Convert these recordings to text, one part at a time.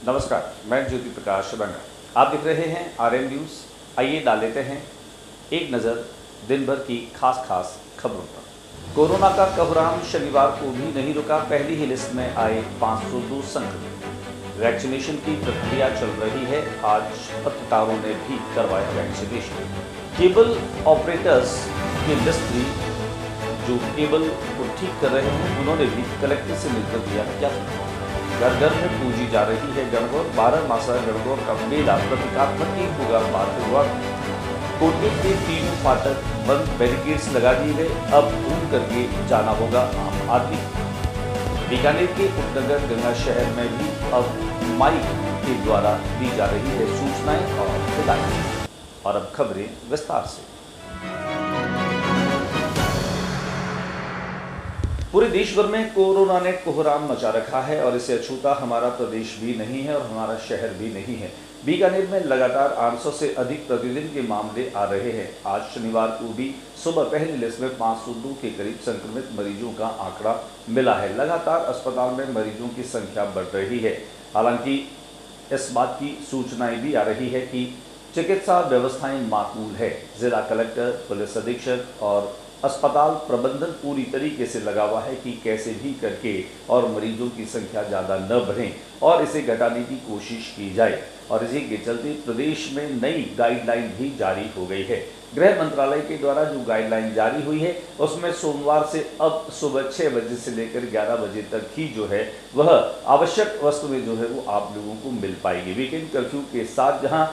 नमस्कार, मैं ज्योति प्रकाश रंगा। आप देख रहे हैं आरएन न्यूज़। आइए डाल लेते हैं एक नज़र दिन भर की खास खबरों पर। कोरोना का कोहराम शनिवार को भी नहीं रुका। पहली ही लिस्ट में आए 502 संक्रमित। वैक्सीनेशन की प्रक्रिया चल रही है। आज पत्रकारों ने भी करवाया वैक्सीनेशन। केबल ऑपरेटर्स की इंडस्ट्री जो केबल को ठीक कर रहे हैं, उन्होंने भी कलेक्टर से मिलकर दिया ज्ञापन। घर घर में पूजी जा रही है गणगौर। 12 मासा गणगौर का मेला प्रतीकात्मक ही होगा शुरुआत। कोटगेट के तीनों फाटक बंद, बैरिकेड्स लगा दिए गए। अब घूम करके जाना होगा आम आदमी। बीकानेर के उपनगर गंगा शहर में भी अब माइक के द्वारा दी जा रही है सूचनाएं और हिदायत। और अब खबरें विस्तार से। पूरे देश भर में कोरोना ने कोहराम मचा रखा है और इसे अछूता हमारा प्रदेश भी नहीं है और हमारा शहर भी नहीं है। बीकानेर में लगातार 800 से अधिक प्रतिदिन के मामले आ रहे हैं। आज शनिवार को भी सुबह पहली लिस्ट में 502 के करीब संक्रमित मरीजों का आंकड़ा मिला है। लगातार अस्पताल में मरीजों की संख्या बढ़ रही है। हालांकि इस बात की सूचनाएं भी आ रही है कि चिकित्सा व्यवस्थाएं माकूल है। जिला कलेक्टर, पुलिस अधीक्षक और अस्पताल प्रबंधन पूरी तरीके से लगा हुआ है कि कैसे भी करके और मरीजों की संख्या ज़्यादा न बढ़े और इसे घटाने की कोशिश की जाए। और इसी के चलते प्रदेश में नई गाइडलाइन भी जारी हो गई है। गृह मंत्रालय के द्वारा जो गाइडलाइन जारी हुई है, उसमें सोमवार से अब सुबह 6 बजे से लेकर 11 बजे तक ही जो है वह आवश्यक वस्तुएं जो है वो आप लोगों को मिल पाएगी। वीकेंड कर्फ्यू के साथ जहाँ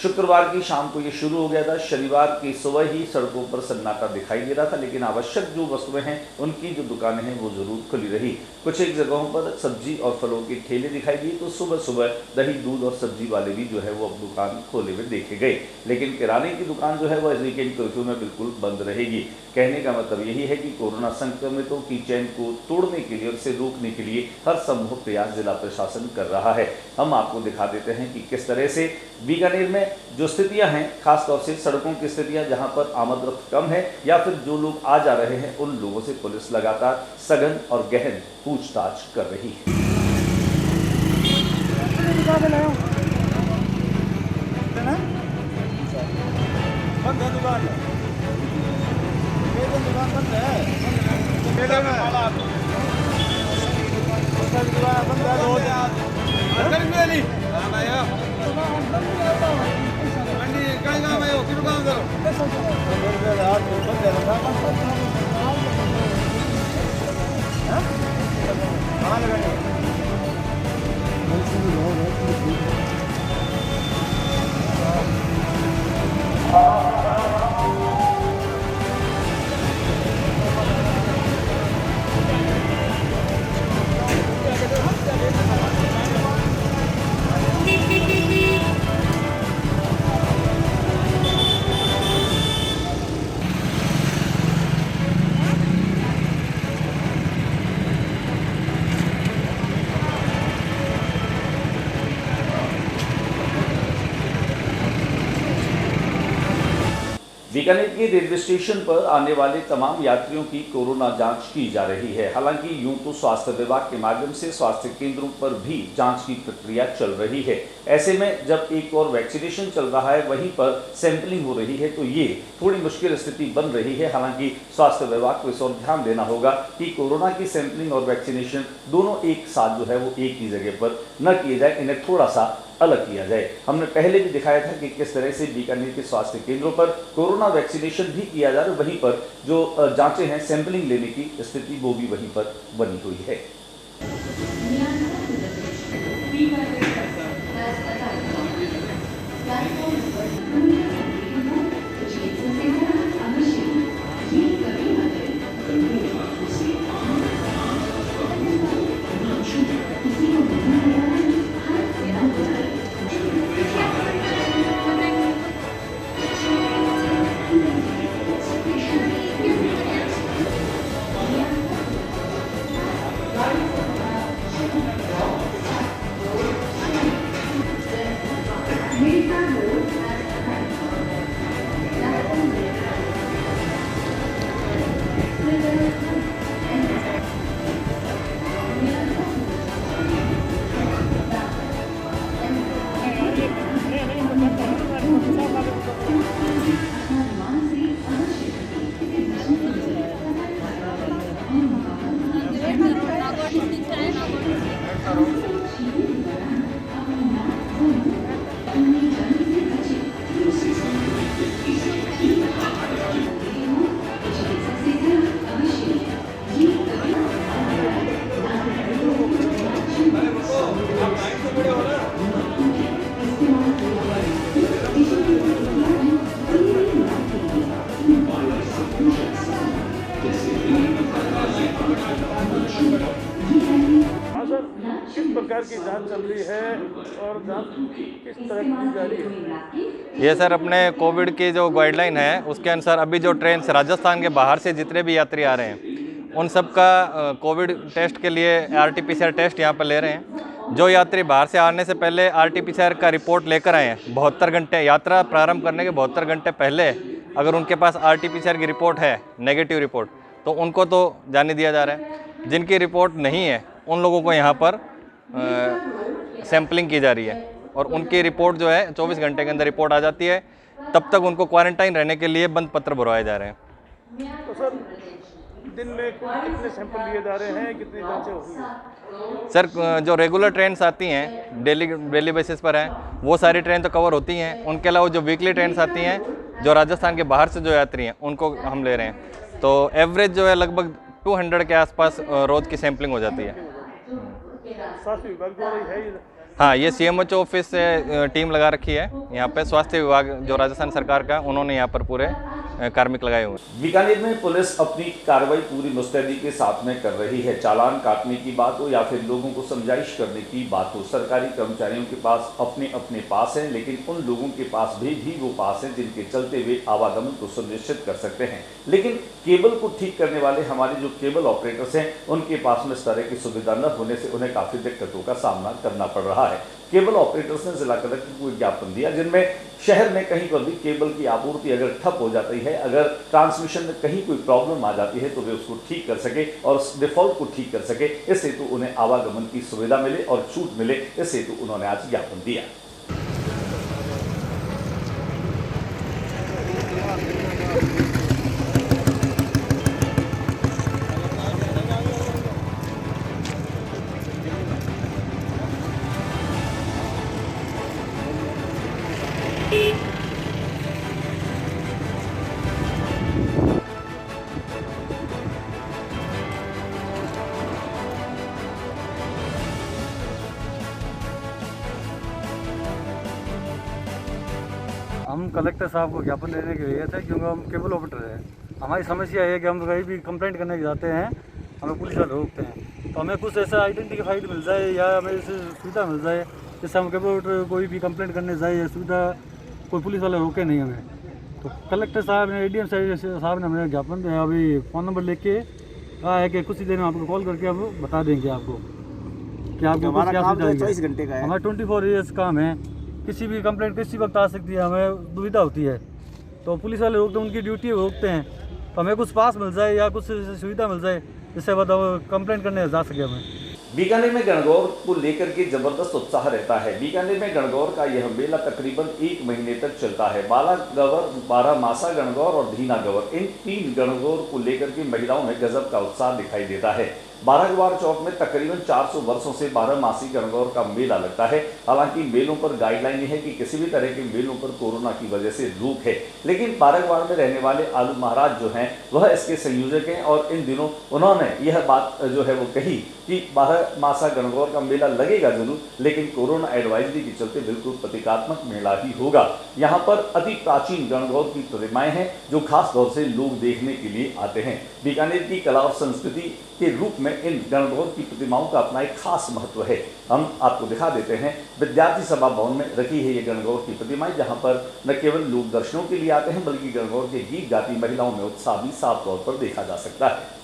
शुक्रवार की शाम को ये शुरू हो गया था, शनिवार की सुबह ही सड़कों पर सन्नाटा दिखाई दे रहा था, लेकिन आवश्यक जो वस्तुएं हैं उनकी जो दुकानें हैं वो जरूर खुली रही। कुछ एक जगहों पर सब्जी और फलों के ठेले दिखाई दिए, तो सुबह सुबह दही, दूध और सब्जी वाले भी जो है वो अब दुकान खोले हुए देखे गए। लेकिन किराने की दुकान जो है वह वीकेंड कर्फ्यू में बिल्कुल बंद रहेगी। कहने का मतलब यही है कि कोरोना संक्रमितों की चैन को तोड़ने के लिए और इसे रोकने के लिए हर संभव प्रयास जिला प्रशासन कर रहा है। हम आपको दिखा देते हैं कि किस तरह से बीकानेर में जो स्थितियां हैं, खासतौर से सड़कों की स्थितियां जहां पर आमद रफ्त कम है या फिर जो लोग आ जा रहे हैं, उन लोगों से पुलिस लगातार सघन और गहन पूछताछ कर रही है। बीकानेर के रेलवे स्टेशन पर आने वाले तमाम यात्रियों की कोरोना जांच की जा रही है। हालांकि यूं तो स्वास्थ्य विभाग के माध्यम से स्वास्थ्य केंद्रों पर भी जांच की प्रक्रिया चल रही है। ऐसे में जब एक और वैक्सीनेशन चल रहा है, वहीं पर सैंपलिंग हो रही है, तो ये थोड़ी मुश्किल स्थिति बन रही है। हालांकि स्वास्थ्य विभाग को इस ओर ध्यान देना होगा कि कोरोना की सैंपलिंग और वैक्सीनेशन दोनों एक साथ जो है वो एक ही जगह पर न किए जाए, इन्हें थोड़ा सा अलग किया जाए। हमने पहले भी दिखाया था कि किस तरह से बीकानेर के स्वास्थ्य केंद्रों पर कोरोना वैक्सीनेशन भी किया जा रहा है, वहीं पर जो जांचें हैं, सैंपलिंग लेने की स्थिति वो भी वहीं पर बनी हुई है। चल रही है और जांच किस तरह की जा रही है? ये सर अपने कोविड की जो गाइडलाइन है उसके अनुसार अभी जो ट्रेन से राजस्थान के बाहर से जितने भी यात्री आ रहे हैं उन सब का कोविड टेस्ट के लिए RT-PCR टेस्ट यहाँ पर ले रहे हैं। जो यात्री बाहर से आने से पहले RT-PCR का रिपोर्ट लेकर आए हैं 72 घंटे यात्रा प्रारंभ करने के 72 घंटे पहले अगर उनके पास RT-PCR की रिपोर्ट है नेगेटिव रिपोर्ट तो उनको तो जाने दिया जा रहा है। जिनकी रिपोर्ट नहीं है उन लोगों को यहाँ पर सैम्पलिंग की जा रही है और उनकी रिपोर्ट जो है 24 घंटे के अंदर रिपोर्ट आ जाती है। तब तक उनको क्वारंटाइन रहने के लिए बंद पत्र भरवाए जा रहे हैं। तो सर दिन में कितने सैंपल लिए जा रहे हैं, कितनी जांचें हो रही हैं? सर जो रेगुलर ट्रेन्स आती हैं डेली बेसिस पर हैं वो सारी ट्रेन तो कवर होती हैं। उनके अलावा जो वीकली ट्रेन्स आती हैं जो राजस्थान के बाहर से जो यात्री हैं उनको हम ले रहे हैं। तो एवरेज जो है लगभग 200 के आसपास रोज़ की सैम्पलिंग हो जाती है। स्वास्थ्य विभाग द्वारा है ये? हाँ, ये CMHO ऑफिस से टीम लगा रखी है यहाँ पे। स्वास्थ्य विभाग जो राजस्थान सरकार का उन्होंने यहाँ पर पूरे कार्मिक लगाए हुए हैं। बीकानेर में पुलिस अपनी कार्रवाई पूरी मुस्तैदी के साथ में कर रही है। चालान काटने की बात हो या फिर लोगों को समझाइश करने की बात हो, सरकारी कर्मचारियों के पास अपने अपने पास हैं, लेकिन उन लोगों के पास भी वो पास हैं जिनके चलते वे आवागमन को सुनिश्चित कर सकते हैं। लेकिन केबल को ठीक करने वाले हमारे जो केबल ऑपरेटर्स हैं उनके पास में इस तरह की सुविधा न होने से उन्हें काफ़ी दिक्कतों का सामना करना पड़ रहा है। केबल ऑपरेटर्स ने जिला कलेक्टर को ज्ञापन दिया जिनमें शहर में कहीं पर भी केबल की आपूर्ति अगर ठप हो जाती है, अगर ट्रांसमिशन में कहीं कोई प्रॉब्लम आ जाती है तो वे उसको ठीक कर सके और डिफॉल्ट को ठीक कर सके। इस हेतु उन्हें आवागमन की सुविधा मिले और छूट मिले, इस हेतु उन्होंने आज ज्ञापन दिया। हम कलेक्टर साहब को ज्ञापन देने के लिए थे क्योंकि हम केबल ऑपरेटर हैं। हमारी समस्या ये है कि हम कहीं भी कंप्लेंट करने जाते हैं हमें पुलिस वाले रोकते हैं। तो हमें कुछ ऐसा आइडेंटिफाइड मिल जाए या हमें ऐसे सुविधा मिल जाए जैसे हम केबल ऑपरेटर कोई भी कंप्लेंट करने जाए ये सुविधा कोई पुलिस वाले रोके नहीं हमें। तो कलेक्टर साहब ने ADM साहब ने हमें ज्ञापन दिया, अभी फ़ोन नंबर लेके कहा है कि कुछ ही देर में आपको कॉल करके हम बता देंगे आपको कि आपको हमारा काम 24 घंटे का है। हमारा 24 ईयर्स काम है। किसी भी कंप्लेंट किसी वक्त आ सकती है, हमें दुविधा होती है तो पुलिस वाले रोकते हैं, उनकी ड्यूटी रोकते हैं। तो हमें कुछ पास मिल जाए या कुछ सुविधा मिल जाए जिससे बताओ कंप्लेंट करने जा सके हमें। बीकानेर में गणगौर को लेकर के जबरदस्त उत्साह रहता है। बीकानेर में गणगौर का यह मेला तकरीबन 1 महीने तक चलता है। बालागौर, बारहमासा गणगौर और धीना गौर, इन 3 गणगौर को लेकर के महिलाओं में गजब का उत्साह दिखाई देता है। बारागवार चौक में तकरीबन 400 वर्षों से 12 गणगौर का मेला लगता है। हालांकि मेलों पर गाइडलाइन है कि किसी भी तरह के मेलों पर कोरोना की वजह से रोक है, लेकिन बारागवार में रहने वाले आलू महाराज जो हैं वह इसके संयोजक हैं और इन दिनों उन्होंने यह बात जो है वो कही कि 12 गणगौर का मेला लगेगा जरूर, लेकिन कोरोना एडवाइजरी के चलते बिल्कुल प्रतीकात्मक मेला ही होगा। यहाँ पर अति प्राचीन गणगौर की प्रतिमाएं हैं जो खास तौर से लोग देखने के लिए आते हैं। बीकानेर की कला और संस्कृति के रूप में इन गणगौर की प्रतिमाओं का अपना एक खास महत्व है। हम आपको दिखा देते हैं, विद्यार्थी सभा भवन में रखी है ये गणगौर की प्रतिमाएं, जहां पर न केवल लोग दर्शनों के लिए आते हैं बल्कि गणगौर के गीत गाती महिलाओं में उत्साह भी साफ तौर पर देखा जा सकता है।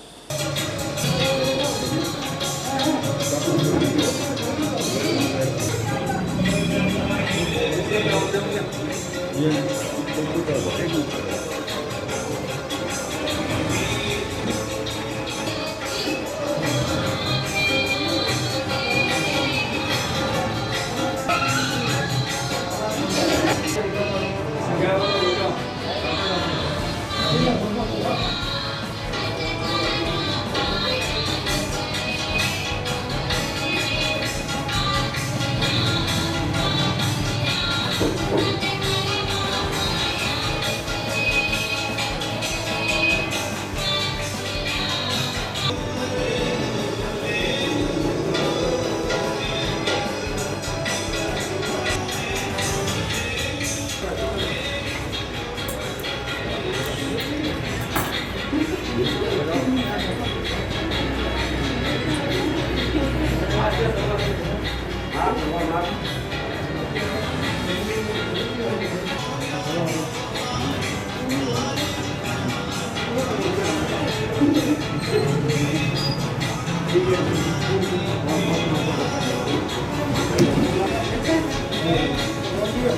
हमने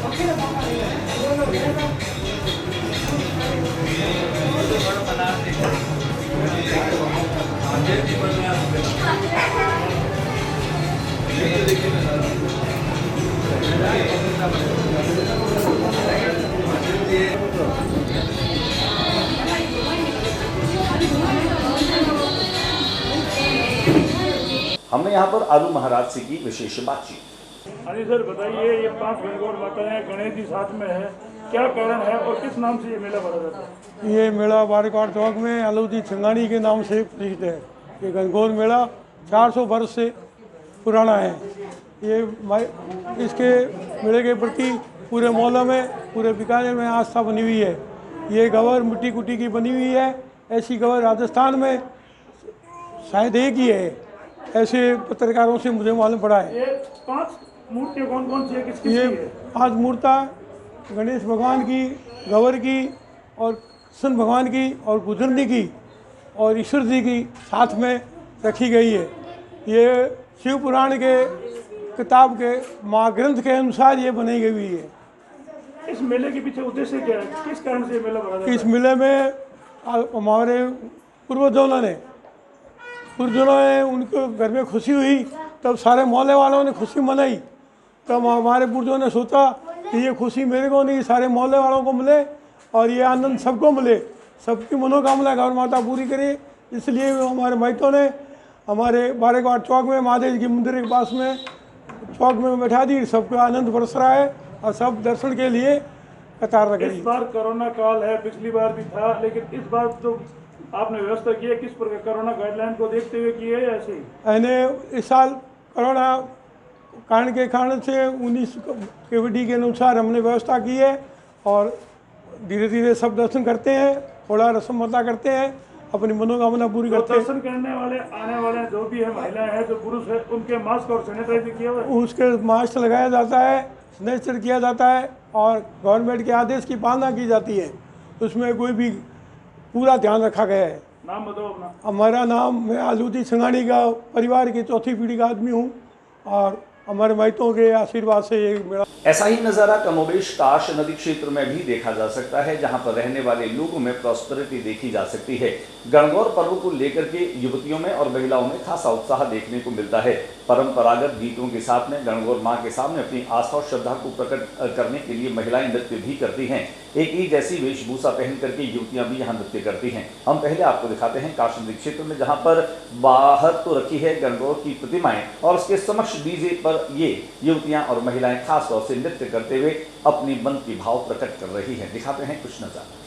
यहाँ पर आलू महाराज से की विशेष बातचीत। हाँ जी सर, बताइए, ये 5 गणगौर माता है, गणेश जी साथ में है, क्या कारण है और किस नाम से ये मेला भरा जाता है? ये मेला बारेकवाड़ चौक में आलूदी छिंगानी के नाम से प्रसिद्ध है। ये गणगौर मेला 400 वर्ष से पुराना है। ये इसके मेले के प्रति पूरे मोहल्ला में, पूरे बीकानेर में आस्था बनी हुई है। ये गवर मिट्टी कुट्टी की बनी हुई है। ऐसी गवर राजस्थान में शायद एक ही है, ऐसे पत्रकारों से मुझे मालूम पड़ा है। ये 5 मूर्तियाँ कौन कौन सी है, किसकी ये है? 5 मूर्तियाँ गणेश भगवान की, गवर की और कृष्ण भगवान की और गुजरनी की और ईश्वर जी की साथ में रखी गई है। ये शिव पुराण के किताब के महाग्रंथ के अनुसार ये बनाई गई हुई है। इस मेले के पीछे उद्देश्य क्या है, किस कारण से ये मेला भरा जाता है? इस मेले में हमारे पूर्वजों ने उनके घर में खुशी हुई, तब सारे मोहल्ले वालों ने खुशी मनाई। तब हमारे पूर्वजों ने सोचा कि ये खुशी मेरे को नहीं, सारे मोहल्ले वालों को मिले और ये आनंद सबको मिले, सबकी मनोकामना गौर माता पूरी करे। इसलिए हमारे माइतों ने हमारे बारेकवाड़ चौक में महादेव जी के मंदिर के पास में चौक में बैठा दी। सबका आनंद बरस रहा है और सब दर्शन के लिए कतार लग रही। इस बार कोरोना काल है, पिछली बार भी था, लेकिन इस बार तो आपने व्यवस्था की है, किस प्रकार कोरोना गाइडलाइन को देखते हुए की है या ऐसे ही? मैंने इस साल कोरोना कारण से 19 केवीडी के अनुसार हमने व्यवस्था की है और धीरे धीरे सब दर्शन करते हैं, थोड़ा रस्मता करते हैं, अपनी मनोकामना पूरी करते हैं। दर्शन करने वाले आने वाले जो भी है, महिलाएं हैं, जो पुरुष है, उनके मास्क और सैनिटाइज किया हुआ है? उसके मास्क लगाया जाता है, सैनिटाइजर किया जाता है और गवर्नमेंट के आदेश की पालना की जाती है। उसमें कोई भी पूरा ध्यान रखा गया है। नाम बताओ अपना। हमारा नाम, मैं आलूदी छिंगानी का परिवार की 4थी पीढ़ी का आदमी हूँ और हमारे माइतों के आशीर्वाद से ये मेरा। ऐसा ही नज़ारा कमोबेश ताश नदी क्षेत्र में भी देखा जा सकता है, जहां पर रहने वाले लोगों में प्रॉस्पेरिटी देखी जा सकती है। गणगौर पर्व को लेकर के युवतियों में और महिलाओं में खासा उत्साह देखने को मिलता है। परंपरागत गीतों के साथ में गणगौर मां के सामने अपनी आस्था और श्रद्धा को प्रकट करने के लिए महिलाएं नृत्य भी करती हैं। एक ही जैसी वेशभूषा पहन करके युवतियां भी यहाँ नृत्य करती हैं। हम पहले आपको दिखाते हैं काशी नदी क्षेत्र में, जहाँ पर बाहर तो रखी है गणगौर की प्रतिमाएं और उसके समक्ष डीजे पर ये युवतियां और महिलाएं खास तौर से नृत्य करते हुए अपनी मन की भाव प्रकट कर रही हैं। दिखाते हैं कुछ नजारा।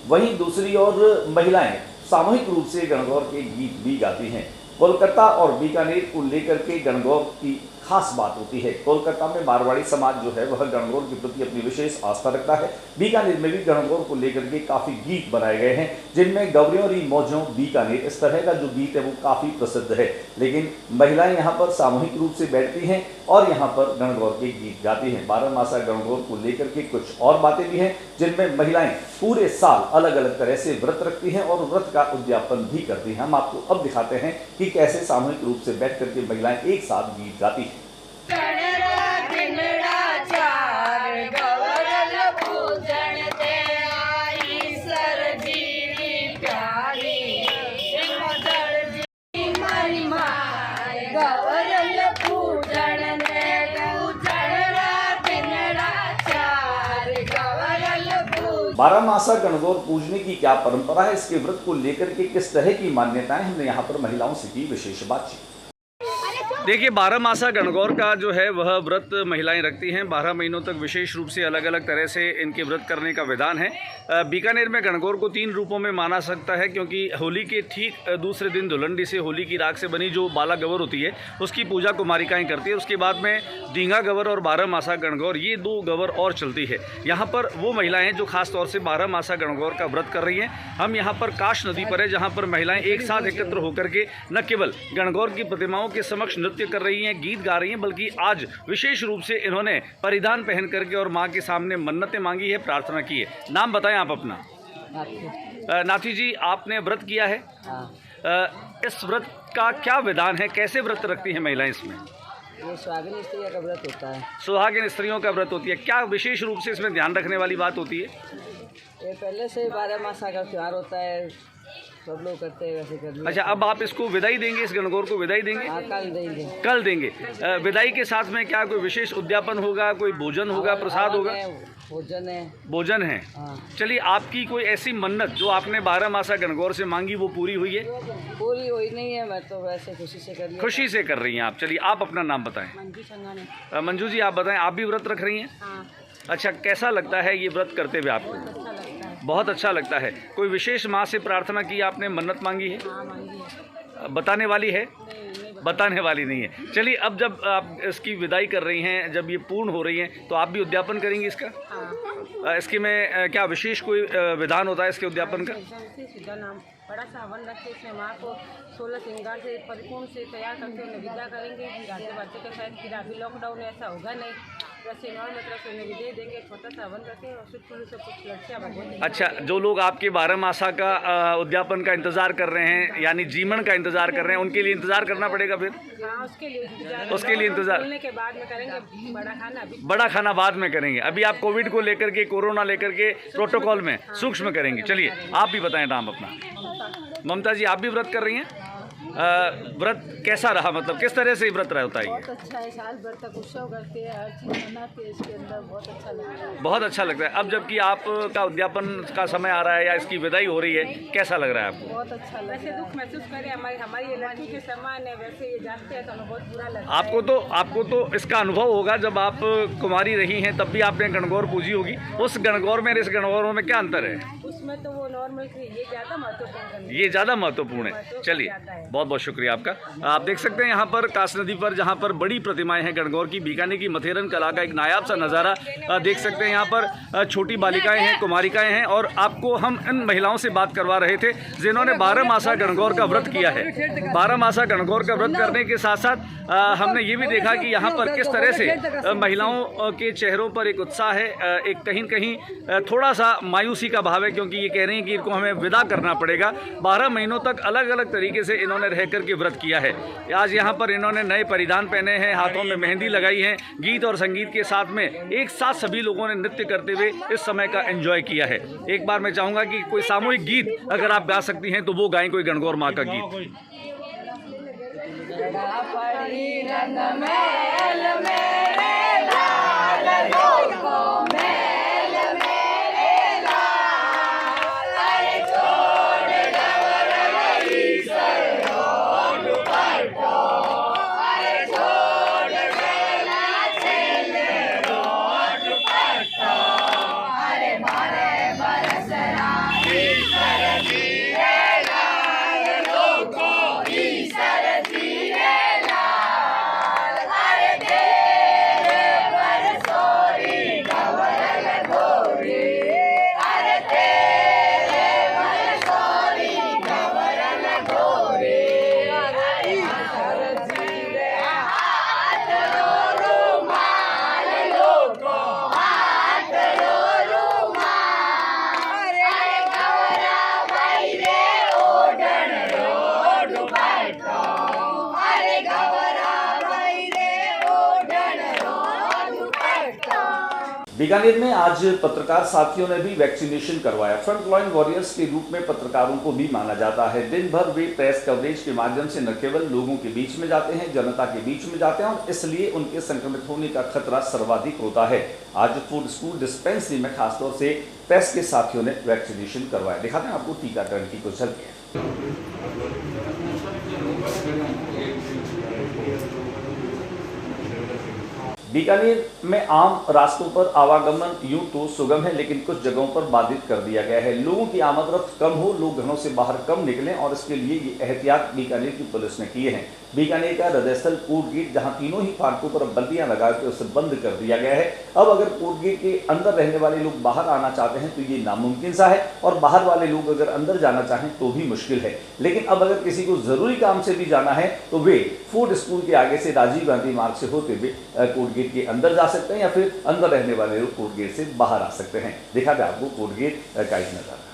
वहीं दूसरी ओर महिलाएं सामूहिक रूप से गणगौर के गीत भी गाती हैं। कोलकाता और बीकानेर को लेकर के गणगौर की खास बात होती है। कोलकाता में मारवाड़ी समाज जो है वह गणगौर के प्रति अपनी विशेष आस्था रखता है। बीकानेर में भी गणगौर को लेकर के काफी गीत बनाए गए हैं, जिनमें गौरियों री मौजों बीकानेर इस तरह का जो गीत है वो काफी प्रसिद्ध है। लेकिन महिलाएं यहाँ पर सामूहिक रूप से बैठती हैं और यहाँ पर गणगौर के गीत गाती हैं। 12 मासा गणगौर को लेकर के कुछ और बातें भी हैं, जिनमें महिलाएं पूरे साल अलग अलग तरह से व्रत रखती हैं और व्रत का उद्यापन भी करती हैं। हम आपको अब दिखाते हैं कि कैसे सामूहिक रूप से बैठ करके महिलाएं एक साथ गीत गाती हैं। बारह मासा गणगौर पूजने की क्या परंपरा है, इसके व्रत को लेकर के किस तरह की मान्यताएं, हमने यहाँ पर महिलाओं से की विशेष बातचीत। देखिए, 12 मासा गणगौर का जो है वह व्रत महिलाएं रखती हैं। 12 महीनों तक विशेष रूप से अलग अलग तरह से इनके व्रत करने का विधान है। बीकानेर में गणगौर को 3 रूपों में माना सकता है, क्योंकि होली के ठीक दूसरे दिन धुलंडी से होली की राख से बनी जो बाला गवर होती है उसकी पूजा कुमारिकाएं करती है। उसके बाद में डींगा गवर और 12 मासा गणगौर, ये 2 गवर और चलती है। यहाँ पर वो महिलाएँ जो खास तौर से 12 मासा गणगौर का व्रत कर रही हैं। हम यहाँ पर काश नदी पर है, जहाँ पर महिलाएँ एक साथ एकत्र होकर के न केवल गणगौर की प्रतिमाओं के समक्ष नृत्य कर रही हैं, गीत गा रही हैं, बल्कि आज विशेष रूप से इन्होंने परिधान पहन करके और मां के सामने मन्नतें मांगी है, प्रार्थना की है। नाम बताएं आप अपना। नाथी जी, आपने व्रत किया है। इस व्रत का क्या विधान है, कैसे व्रत रखती हैं महिलाएं इसमें? ये सुहागिन स्त्रियों का व्रत होता है। सुहागिन स्त्रियों का व्रत होती है। क्या विशेष रूप से इसमें ध्यान रखने वाली बात होती है? ये पहले से 12 मासा का त्योहार होता है, सब लोग करते हैं, वैसे कर। अच्छा, अब आप इसको विदाई देंगे, इस गणगौर को विदाई देंगे? हाँ, कल देंगे। कल देंगे। विदाई के साथ में क्या कोई विशेष उद्यापन होगा, कोई भोजन होगा, प्रसाद होगा? भोजन है। भोजन है। चलिए, आपकी कोई ऐसी मन्नत जो आपने 12 मासा गणगौर से मांगी वो पूरी हुई है? पूरी हुई नहीं है, मैं तो वैसे खुशी से कर लिया। खुशी से कर रही हैं आप। चलिए, आप अपना नाम बताएं। मंजू संगाने। मंजू जी, आप बताएं, आप भी व्रत रख रही हैं? हाँ। अच्छा, कैसा लगता है ये व्रत करते हुए आपको? अच्छा लगता है। बहुत अच्छा लगता है। कोई विशेष माँ से प्रार्थना की, आपने मन्नत मांगी है? हाँ, मांगी है। बताने वाली है? नहीं, बताने वाली नहीं है। चलिए, अब जब आप इसकी विदाई कर रही हैं, जब ये पूर्ण हो रही हैं, तो आप भी उद्यापन करेंगी इसका? हाँ। इसके में क्या विशेष कोई विधान होता है इसके उद्यापन का? सीधा नाम बड़ा सा हवन रखते, इसमें माँ को 16 श्रृंगार से परिपूर्ण से तैयार करके उन्हें विदा करेंगे। राधे बातें के साथ फिर अभी लॉकडाउन ऐसा होगा नहीं, वैसे नॉर्मल तरह से उन्हें विदाई देंगे, छोटा सा हवन रखें और शुक्र से कुछ लड़कियाँ भगवती। अच्छा, जो लोग आपके 12 मासा का उद्यापन का इंतजार कर रहे हैं, यानी जीवन का इंतजार कर रहे हैं, उनके लिए इंतजार करना पड़ेगा फिर? हाँ, उसके लिए इंतजार बोलने के बाद में करेंगे। बड़ा खाना अभी, बड़ा खाना बाद में करेंगे। अभी आप कोविड को लेकर के, कोरोना लेकर के प्रोटोकॉल में सूक्ष्म करेंगे। चलिए, आप भी बताएं नाम अपना। ममता जी, आप भी व्रत कर रही हैं? व्रत कैसा रहा, मतलब किस तरह से व्रत होता है? बहुत अच्छा है। साल भर तक उत्सव करते हैं, हर चीज़ मनाते हैं, इसके अंदर बहुत अच्छा लगता है। बहुत अच्छा लगता है। अब जबकि आपका उद्यापन का समय आ रहा है या इसकी विदाई हो रही है, कैसा लग रहा है आपको? बहुत अच्छा लग रहा है। वैसे दुख महसूस करें, हमारी ये लड़की के समान है, वैसे ये जानते हैं तो हमें बहुत बुरा लगता है। आपको तो इसका अनुभव होगा, जब आप कुमारी रही हैं तब भी आपने गणगौर पूजी होगी। उस गणगौर में और इस गणगौर में क्या अंतर है? उसमें तो वो नॉर्मल थी, ये ज़्यादा महत्वपूर्ण है। ये ज़्यादा महत्वपूर्ण है। चलिए, बहुत बहुत शुक्रिया आपका। आप देख सकते हैं यहाँ पर कास नदी पर, जहाँ पर बड़ी प्रतिमाएं हैं गणगौर की, बीकानेर की मथेरन कला का एक नायाब सा नज़ारा देख सकते हैं। यहाँ पर छोटी बालिकाएं हैं, कुमारिकाएं हैं, और आपको हम इन महिलाओं से बात करवा रहे थे जिन्होंने 12 मासा गणगौर का व्रत किया है। 12 मासा गणगौर का व्रत करने के साथ साथ हमने ये भी देखा कि यहाँ पर किस तरह से महिलाओं के चेहरों पर एक उत्साह है, एक कहीं कहीं थोड़ा सा मायूसी का भाव है, क्योंकि ये कह रही हैं कि इनको हमें विदा करना पड़ेगा। 12 महीनों तक अलग अलग तरीके से इन्होंने रह कर के व्रत किया है। आज यहाँ पर इन्होंने नए परिधान पहने हैं, हाथों में मेहंदी लगाई है, गीत और संगीत के साथ में एक साथ सभी लोगों ने नृत्य करते हुए इस समय का एंजॉय किया है। एक बार मैं चाहूँगा कि कोई सामूहिक गीत अगर आप गा सकती हैं तो वो गाएं, कोई गणगौर माँ का गीत। बीकानेर में आज पत्रकार साथियों ने भी वैक्सीनेशन करवाया। फ्रंटलाइन वॉरियर्स के रूप में पत्रकारों को भी माना जाता है। दिन भर वे प्रेस कवरेज के माध्यम से न केवल लोगों के बीच में जाते हैं, जनता के बीच में जाते हैं और इसलिए उनके संक्रमित होने का खतरा सर्वाधिक होता है। आज फूड स्कूल डिस्पेंसरी में खासतौर से प्रेस के साथियों ने वैक्सीनेशन करवाया। दिखाते हैं आपको टीकाकरण की कुछ झलकियां। बीकानेर में आम रास्तों पर आवागमन यूं तो सुगम है, लेकिन कुछ जगहों पर बाधित कर दिया गया है। लोगों की आमद रफ्त कम हो, लोग घरों से बाहर कम निकलें और इसके लिए ये एहतियात बीकानेर की पुलिस ने किए हैं। बीकानेर का हृदयस्थल कोर्ट गेट, जहां तीनों ही फाटकों पर बल्लियां लगाकर उसे बंद कर दिया गया है। अब अगर कोर्ट गेट के अंदर रहने वाले लोग बाहर आना चाहते हैं तो ये नामुमकिन सा है और बाहर वाले लोग अगर अंदर जाना चाहें तो भी मुश्किल है। लेकिन अब अगर किसी को जरूरी काम से भी जाना है तो वे फूड स्कूल के आगे से राजीव गांधी मार्ग से होते हुए कोर्ट गेट के अंदर जा सकते हैं या फिर अंदर रहने वाले लोग कोर्ट गेट से बाहर आ सकते हैं। दिखाते हैं आपको कोर्ट गेट का एक नजारा।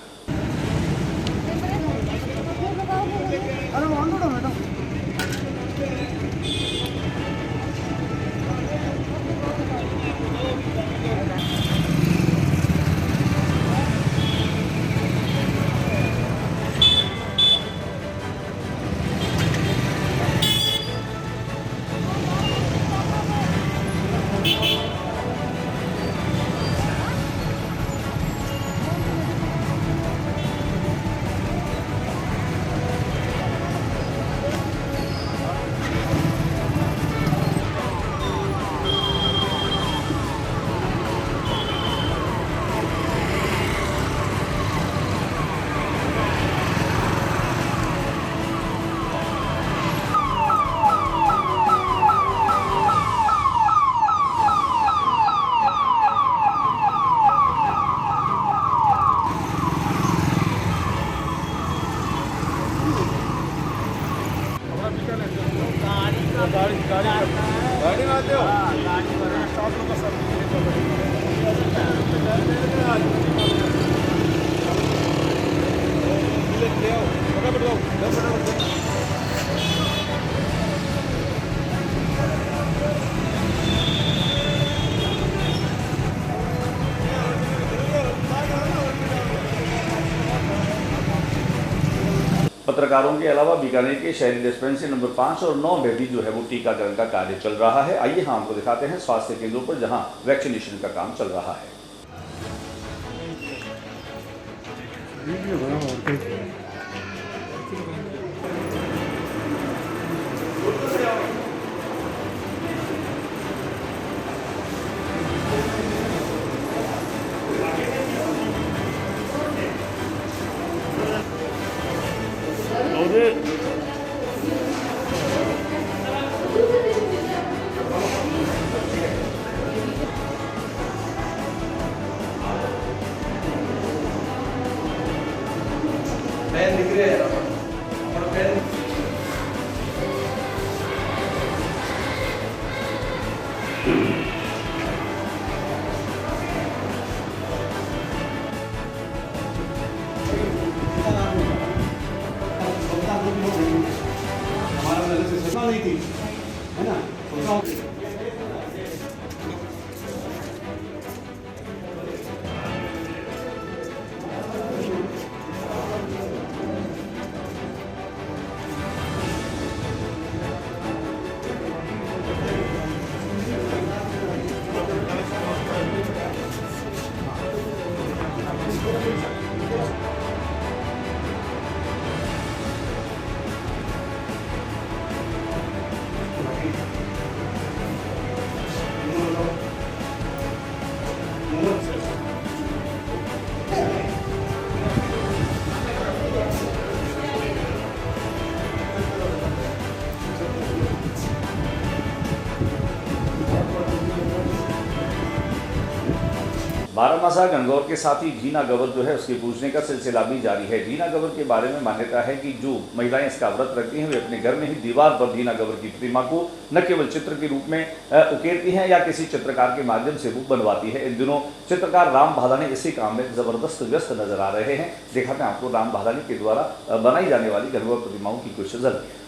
गाड़ी में आते हो? पत्रकारों के अलावा बीकानेर के शहरी डिस्पेंसरी नंबर 5 और 9 में भी जो है वो टीकाकरण का कार्य चल रहा है। आइए हम आपको दिखाते हैं स्वास्थ्य केंद्रों पर जहां वैक्सीनेशन का काम चल रहा है। नहीं थी, है ना? बारामासा गणगौर के साथ ही ढीना गवर जो है उसके पूजने का सिलसिला भी जारी है। ढीना गवर के बारे में मान्यता है कि जो महिलाएं इसका व्रत रखती हैं वे अपने घर में ही दीवार पर ढीना गवर की प्रतिमा को न केवल चित्र के रूप में उकेरती हैं या किसी चित्रकार के माध्यम से वो बनवाती है। इन दिनों चित्रकार राम भादानी इसी काम में जबरदस्त व्यस्त नजर आ रहे हैं। दिखाते हैं आपको राम भादानी के द्वारा बनाई जाने वाली गणगौर प्रतिमाओं की कुछ झलकियां।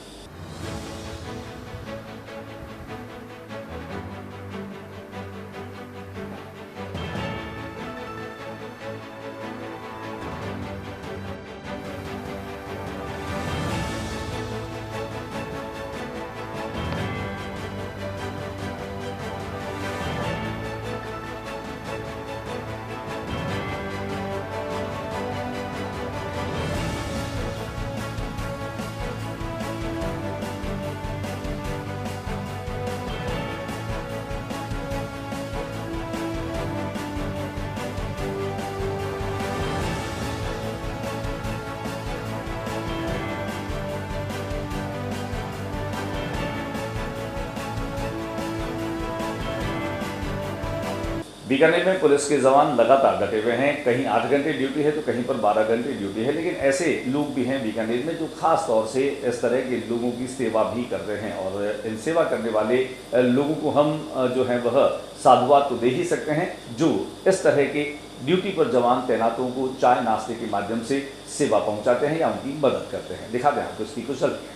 बीकानेर में पुलिस के जवान लगातार डटे हुए हैं। कहीं 8 घंटे ड्यूटी है तो कहीं पर 12 घंटे ड्यूटी है, लेकिन ऐसे लोग भी हैं बीकानेर में जो खास तौर से इस तरह के लोगों की सेवा भी कर रहे हैं। और इन सेवा करने वाले लोगों को हम जो है वह साधुवाद तो दे ही सकते हैं, जो इस तरह के ड्यूटी पर जवान तैनातों को चाय नाश्ते के माध्यम से सेवा पहुंचाते हैं या उनकी मदद करते हैं। दिखाते हैं आपको इसकी कुछ झलकियां।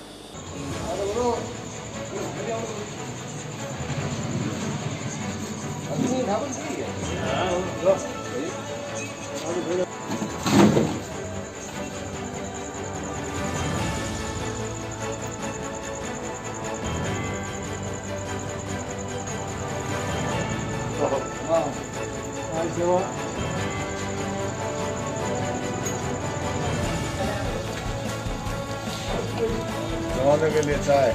जवानों के लिए चाय।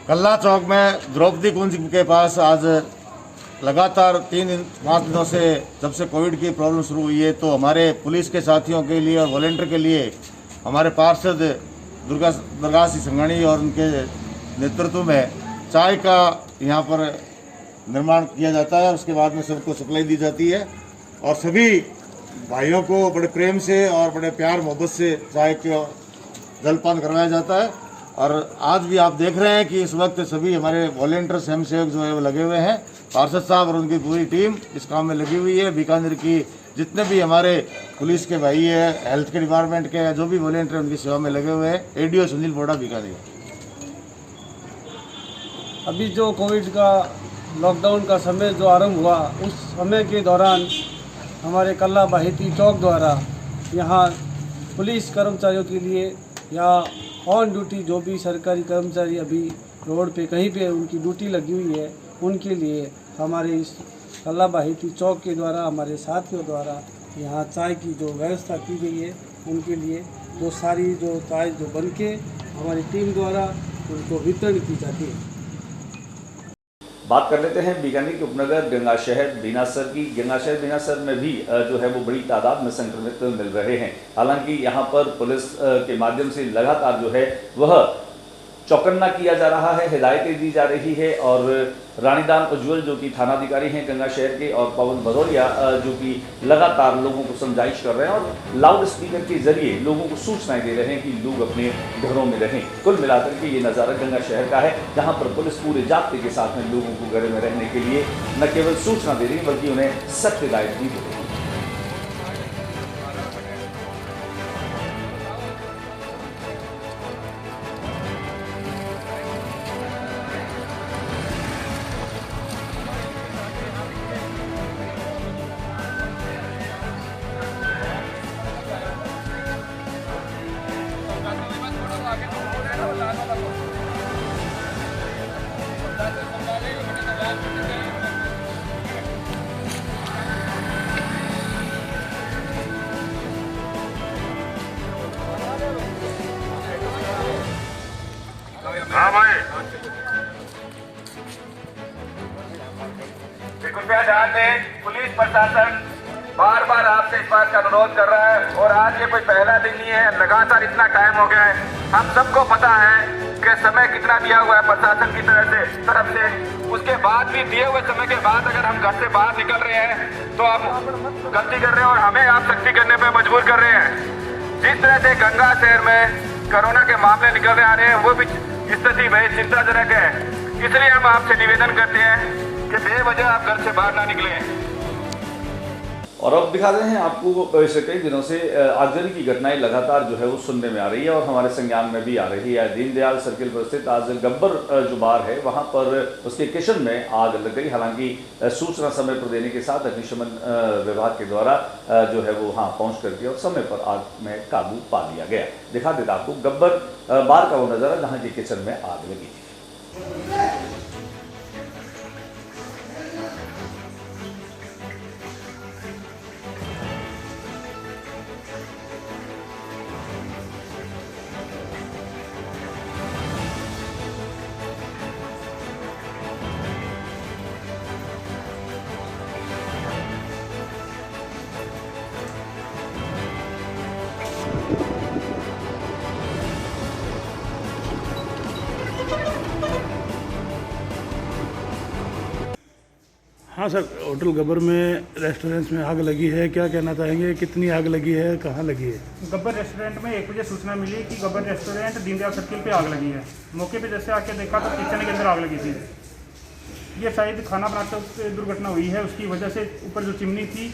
कल्ला चौक में द्रौपदी कुंज के पास आज लगातार 3-5 दिनों से जब से कोविड की प्रॉब्लम शुरू हुई है, तो हमारे पुलिस के साथियों के लिए और वॉलंटियर के लिए हमारे पार्षद दुर्गा सिंह संघानी और उनके नेतृत्व में चाय का यहाँ पर निर्माण किया जाता है। उसके बाद में सबको सप्लाई दी जाती है और सभी भाइयों को बड़े प्रेम से और बड़े प्यार मोहब्बत से चाय का जलपान करवाया जाता है। और आज भी आप देख रहे हैं कि इस वक्त सभी हमारे वॉलंटियर स्वयंसेवक जो है वो लगे हुए हैं। पार्षद साहब और उनकी पूरी टीम इस काम में लगी हुई है। बीकानेर की जितने भी हमारे पुलिस के भाई है, हेल्थ के डिपार्टमेंट के जो भी वॉलंटियर उनकी सेवा में लगे हुए हैं। एडीओ सुनील बोड़ा, बीकानेर। अभी जो कोविड का लॉकडाउन का समय जो आरंभ हुआ, उस समय के दौरान हमारे कल्ला बाहेती चौक द्वारा यहाँ पुलिस कर्मचारियों के लिए या ऑन ड्यूटी जो भी सरकारी कर्मचारी अभी रोड पे कहीं पे उनकी ड्यूटी लगी हुई है, उनके लिए हमारे इस कल्ला बाहेती चौक के द्वारा हमारे साथियों द्वारा यहाँ चाय की जो व्यवस्था की गई है, उनके लिए जो सारी जो चाय जो बन के हमारी टीम द्वारा उनको वितरण की जाती है। बात कर लेते हैं बीकानेर के उपनगर गंगाशहर बीनासर की। गंगाशहर बीनासर में भी जो है वो बड़ी तादाद में संक्रमित मिल रहे हैं। हालांकि यहाँ पर पुलिस के माध्यम से लगातार जो है वह चौकन्ना किया जा रहा है, हिदायतें दी जा रही है। और रानीदान उज्ज्वल जो कि थानाधिकारी हैं गंगाशहर के, और पवन भदौरिया जो कि लगातार लोगों को समझाइश कर रहे हैं और लाउड स्पीकर के जरिए लोगों को सूचनाएं दे रहे हैं कि लोग अपने घरों में रहें। कुल मिलाकर के ये नज़ारा गंगाशहर का है, जहां पर पुलिस पूरे जाब्ते के साथ में लोगों को घर में रहने के लिए न केवल सूचना दे रही है बल्कि उन्हें सख्त हिदायत भी दे रही है। हाँ भाई, कृपया ध्यान दें, पुलिस प्रशासन बार बार आपसे इस बात का अनुरोध कर रहा है और आज ये कोई पहला दिन नहीं है, लगातार इतना टाइम हो गया है। हम सबको पता है कि समय कितना दिया हुआ है प्रशासन की तरफ से। उसके बाद भी दिए हुए समय के बाद अगर हम घर से बाहर निकल रहे हैं तो हम गलती कर रहे हैं और हमें आप सख्ती करने पर मजबूर कर रहे हैं। जिस तरह से गंगा शहर में कोरोना के मामले निकल रहे आ रहे हैं, वो भी स्थिति में चिंताजनक है। इसलिए हम आपसे निवेदन करते हैं कि बेवजह आप घर से बाहर ना निकलें। और अब दिखा रहे हैं आपको पिछले कई दिनों से आगजनी की घटनाएं लगातार जो है वो सुनने में आ रही है और हमारे संज्ञान में भी आ रही है। दीनदयाल सर्किल पर स्थित आज गब्बर जो बार है वहां पर उसके किचन में आग लग गई। हालांकि सूचना समय पर देने के साथ अग्निशमन विभाग के द्वारा जो है वो वहाँ पहुँच करके और समय पर आग में काबू पा लिया गया। दिखा देता आपको गब्बर बार का वो नज़ारा जहाँ की किचन में आग लगी थी। हाँ सर, होटल गब्बर में रेस्टोरेंट्स में आग लगी है, क्या कहना चाहेंगे, कितनी आग लगी है, कहाँ लगी है? गब्बर रेस्टोरेंट में 1 बजे सूचना मिली कि गब्बर रेस्टोरेंट दीनदयाल सर्किल पे आग लगी है। मौके पे जैसे आके देखा तो किचन के अंदर आग लगी थी। ये शायद खाना बनाते वक्त दुर्घटना हुई है, उसकी वजह से ऊपर जो चिमनी थी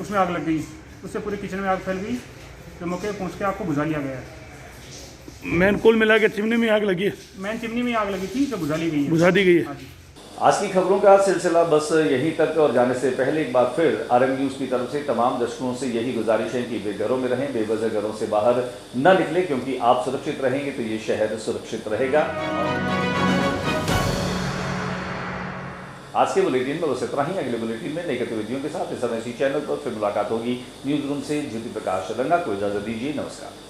उसमें आग लग गई, उससे पूरे किचन में आग फैल गई, तो मौके पर पहुँच के आग को बुझा लिया गया है। मेन कुल मिला के चिमनी में आग लगी है? मेन चिमनी में आग लगी थी तो बुझा ली गई है। बुझा दी गई है। आज की खबरों का सिलसिला बस यहीं तक, और जाने से पहले एक बार फिर आरएम न्यूज़ की तरफ से तमाम दर्शकों से यही गुजारिश है कि वे घरों में रहें, बेवजह घरों से बाहर न निकलें, क्योंकि आप सुरक्षित रहेंगे तो ये शहर सुरक्षित रहेगा। आज के बुलेटिन में बस इतना ही। अगले बुलेटिन में नई गतिविधियों के साथ इस समय इसी चैनल पर फिर मुलाकात होगी। न्यूज़ रूम से ज्योति प्रकाश रंगा को इजाजत दीजिए। नमस्कार।